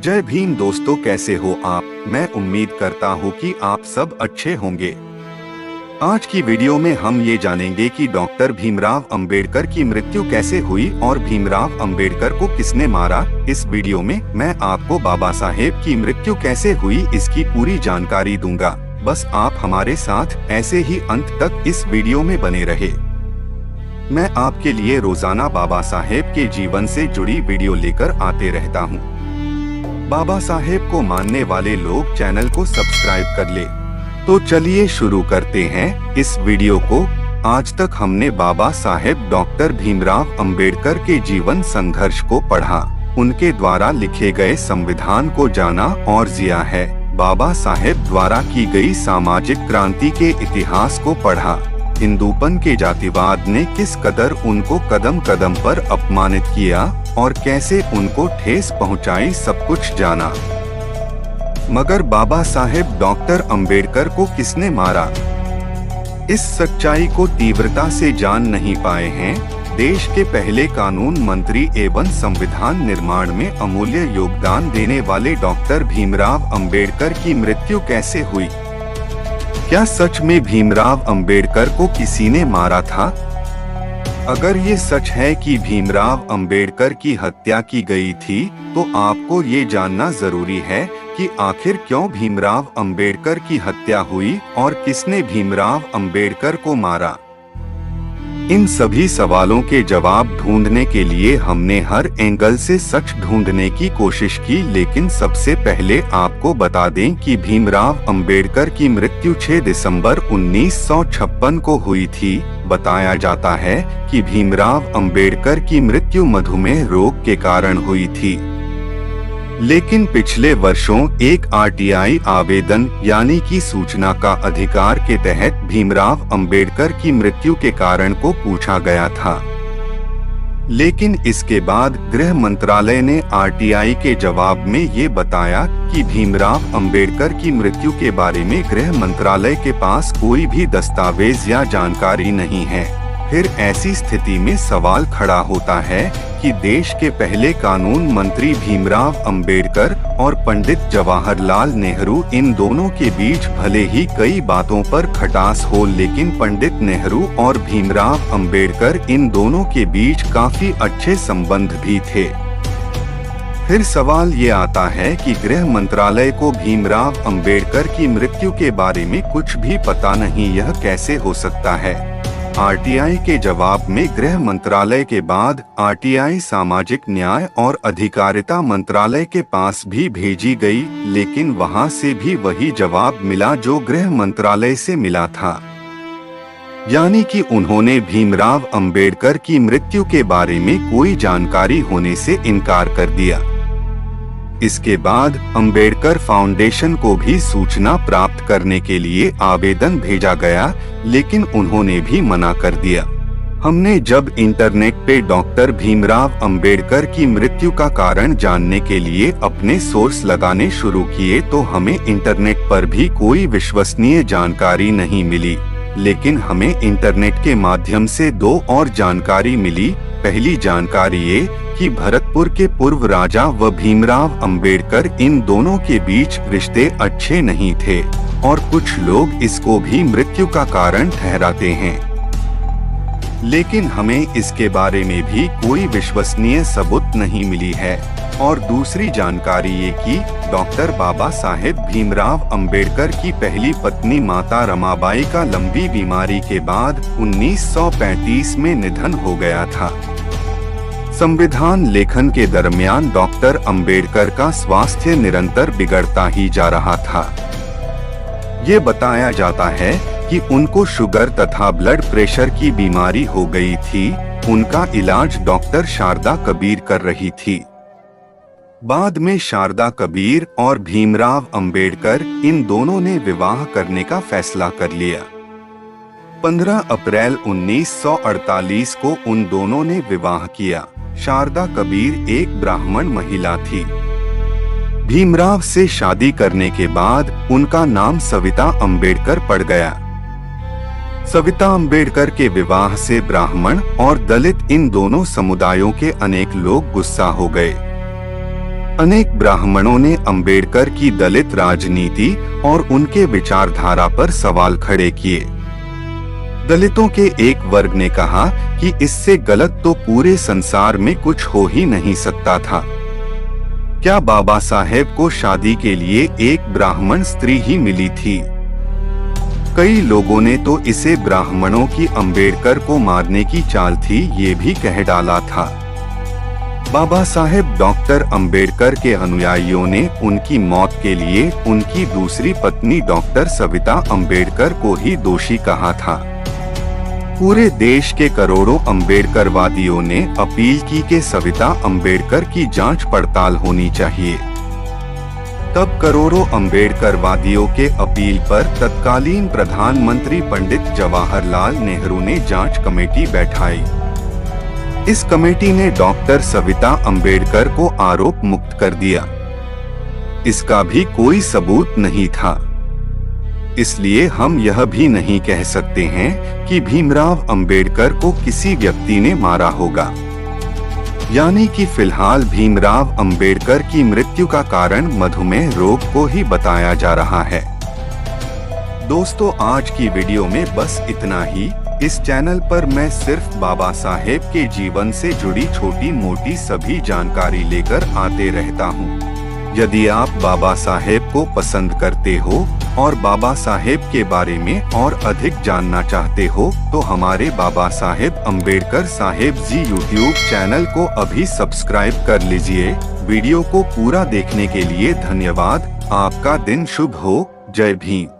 जय भीम दोस्तों, कैसे हो आप। मैं उम्मीद करता हूँ कि आप सब अच्छे होंगे। आज की वीडियो में हम ये जानेंगे कि डॉक्टर भीमराव अंबेडकर की मृत्यु कैसे हुई और भीमराव अंबेडकर को किसने मारा। इस वीडियो में मैं आपको बाबा साहेब की मृत्यु कैसे हुई इसकी पूरी जानकारी दूंगा। बस आप हमारे साथ ऐसे ही अंत तक इस वीडियो में बने रहे। मैं आपके लिए रोजाना बाबा साहेब के जीवन से जुड़ी वीडियो लेकर आते रहता हूँ। बाबा साहेब को मानने वाले लोग चैनल को सब्सक्राइब कर ले। तो चलिए शुरू करते हैं इस वीडियो को। आज तक हमने बाबा साहेब डॉक्टर भीमराव अंबेडकर के जीवन संघर्ष को पढ़ा, उनके द्वारा लिखे गए संविधान को जाना और जिया है। बाबा साहेब द्वारा की गई सामाजिक क्रांति के इतिहास को पढ़ा। हिंदूपन के जातिवाद ने किस कदर उनको कदम कदम पर अपमानित किया और कैसे उनको ठेस पहुंचाई, सब कुछ जाना। मगर बाबा साहेब डॉक्टर अंबेडकर को किसने मारा, इस सच्चाई को तीव्रता से जान नहीं पाए हैं। देश के पहले कानून मंत्री एवं संविधान निर्माण में अमूल्य योगदान देने वाले डॉक्टर भीमराव अंबेडकर की मृत्यु कैसे हुई। क्या सच में भीमराव अंबेडकर को किसी ने मारा था? अगर ये सच है कि भीमराव अंबेडकर की हत्या की गई थी, तो आपको ये जानना जरूरी है कि आखिर क्यों भीमराव अंबेडकर की हत्या हुई और किसने भीमराव अंबेडकर को मारा। इन सभी सवालों के जवाब ढूंढने के लिए हमने हर एंगल से सच ढूंढने की कोशिश की, लेकिन सबसे पहले आपको बता दें कि भीमराव अंबेडकर की मृत्यु 6 दिसंबर 1956 को हुई थी। बताया जाता है कि भीमराव अंबेडकर की मृत्यु मधुमेह रोग के कारण हुई थी, लेकिन पिछले वर्षों एक आरटीआई आवेदन यानी कि सूचना का अधिकार के तहत भीमराव अंबेडकर की मृत्यु के कारण को पूछा गया था। लेकिन इसके बाद गृह मंत्रालय ने आरटीआई के जवाब में ये बताया कि भीमराव अंबेडकर की मृत्यु के बारे में गृह मंत्रालय के पास कोई भी दस्तावेज या जानकारी नहीं है। फिर ऐसी स्थिति में सवाल खड़ा होता है कि देश के पहले कानून मंत्री भीमराव अंबेडकर और पंडित जवाहरलाल नेहरू, इन दोनों के बीच भले ही कई बातों पर खटास हो, लेकिन पंडित नेहरू और भीमराव अंबेडकर, इन दोनों के बीच काफी अच्छे संबंध भी थे। फिर सवाल ये आता है कि गृह मंत्रालय को भीमराव अंबेडकर की मृत्यु के बारे में कुछ भी पता नहीं, यह कैसे हो सकता है। आरटीआई के जवाब में गृह मंत्रालय के बाद आरटीआई सामाजिक न्याय और अधिकारिता मंत्रालय के पास भी भेजी गई, लेकिन वहां से भी वही जवाब मिला जो गृह मंत्रालय से मिला था, यानी कि उन्होंने भीमराव अंबेडकर की मृत्यु के बारे में कोई जानकारी होने से इनकार कर दिया। इसके बाद अंबेडकर फाउंडेशन को भी सूचना प्राप्त करने के लिए आवेदन भेजा गया, लेकिन उन्होंने भी मना कर दिया। हमने जब इंटरनेट पे डॉक्टर भीमराव अंबेडकर की मृत्यु का कारण जानने के लिए अपने सोर्स लगाने शुरू किए, तो हमें इंटरनेट पर भी कोई विश्वसनीय जानकारी नहीं मिली। लेकिन हमें इंटरनेट के माध्यम से 2 और जानकारी मिली। पहली जानकारी ये कि भरतपुर के पूर्व राजा व भीमराव अंबेडकर, इन दोनों के बीच रिश्ते अच्छे नहीं थे और कुछ लोग इसको भी मृत्यु का कारण ठहराते हैं, लेकिन हमें इसके बारे में भी कोई विश्वसनीय सबूत नहीं मिली है। और दूसरी जानकारी ये कि डॉक्टर बाबा साहेब भीमराव अंबेडकर की पहली पत्नी माता रमाबाई का लंबी बीमारी के बाद 1935 में निधन हो गया था। संविधान लेखन के दरमियान डॉक्टर अंबेडकर का स्वास्थ्य निरंतर बिगड़ता ही जा रहा था। ये बताया जाता है कि उनको शुगर तथा ब्लड प्रेशर की बीमारी हो गई थी। उनका इलाज डॉक्टर शारदा कबीर कर रही थी। बाद में शारदा कबीर और भीमराव अंबेडकर, इन दोनों ने विवाह करने का फैसला कर लिया। 15 अप्रैल 1948 को उन दोनों ने विवाह किया। शारदा कबीर एक ब्राह्मण महिला थी। भीमराव से शादी करने के बाद उनका नाम सविता अंबेडकर पड़ गया। सविता अंबेडकर के विवाह से ब्राह्मण और दलित, इन दोनों समुदायों के अनेक लोग गुस्सा हो गए। अनेक ब्राह्मणों ने अंबेडकर की दलित राजनीति और उनके विचारधारा पर सवाल खड़े किए। दलितों के एक वर्ग ने कहा कि इससे गलत तो पूरे संसार में कुछ हो ही नहीं सकता था। क्या बाबा साहेब को शादी के लिए एक ब्राह्मण स्त्री ही मिली थी? कई लोगों ने तो इसे ब्राह्मणों की अंबेडकर को मारने की चाल थी ये भी कह डाला था। बाबा साहेब डॉक्टर अंबेडकर के अनुयायियों ने उनकी मौत के लिए उनकी दूसरी पत्नी डॉक्टर सविता अंबेडकर को ही दोषी कहा था। पूरे देश के करोड़ों अंबेडकरवादियों ने अपील की कि सविता अंबेडकर की जांच पड़ताल होनी चाहिए। तब करोड़ों अंबेडकरवादियों के अपील पर तत्कालीन प्रधानमंत्री पंडित जवाहरलाल नेहरू ने जांच कमेटी बैठाई। इस कमेटी ने डॉक्टर सविता अंबेडकर को आरोप मुक्त कर दिया। इसका भी कोई सबूत नहीं था, इसलिए हम यह भी नहीं कह सकते हैं कि भीमराव अंबेडकर को किसी व्यक्ति ने मारा होगा। यानी कि फिलहाल भीमराव अंबेडकर की मृत्यु का कारण मधुमेह रोग को ही बताया जा रहा है। दोस्तों, आज की वीडियो में बस इतना ही। इस चैनल पर मैं सिर्फ बाबा साहेब के जीवन से जुड़ी छोटी मोटी सभी जानकारी लेकर आते रहता हूँ। यदि आप बाबा साहेब को पसंद करते हो और बाबा साहेब के बारे में और अधिक जानना चाहते हो तो हमारे बाबा साहेब अंबेडकर साहेब जी यूट्यूब चैनल को अभी सब्सक्राइब कर लीजिए। वीडियो को पूरा देखने के लिए धन्यवाद। आपका दिन शुभ हो। जय भीम।